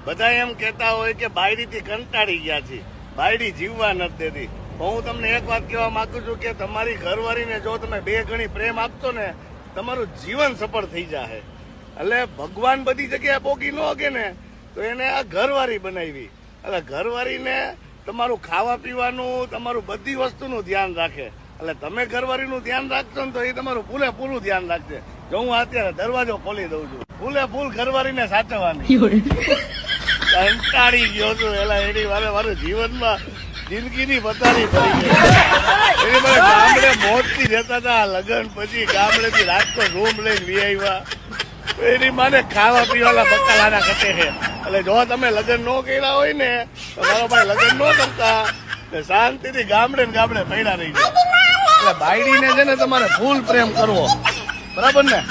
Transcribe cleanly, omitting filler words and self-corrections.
બધા એમ કહેતા હોય કે બાયડીથી કંટાળી ગયા છે, બાયડી જીવવા નથી દેતી. હું તમને એક વાત કહેવા માંગુ છું કે તમારી ઘરવાળીને જો તમે 2 ગણી પ્રેમ આપશો ને, તમારું જીવન સફળ થઈ જાય. એટલે ભગવાન બધી જગ્યાએ પોગી ન હકે ને, તો એને આ ઘરવાળી બનાવી. એટલે ઘરવાળીને તમારું ખાવા પીવાનું, તમારું બધી વસ્તુનું ધ્યાન રાખે. એટલે તમે ઘરવાળીનું ધ્યાન રાખશો ને તો એ તમારું પૂરેપૂરું ધ્યાન રાખશે. જો હું અત્યારે દરવાજો ખોલી દઉં છું, ફૂલ ઘરવાળીને સાચવવાની. કંટાળી ગયો છું એલા એની વારે મારું જીવનમાં જિંદગીની પથારી પડી ગઈ. એની મારે ગામડે મોજથી જતા હતા, લગ્ન પછી ગામડેથી રાજકોટ રૂમ લઈને વી આવ્યા. એની માને ખાવા પીવાના બકાલાના કટે છે. એટલે જો તમે લગ્ન ન કર્યા હોય ને તો મારો ભાઈ લગ્ન ન કરતા, શાંતિથી ગામડે ને ગામડે પડ્યા રહી જાય. એટલે બાયડીને છે ને તમારે ફૂલ પ્રેમ કરવો. બરાબર ને?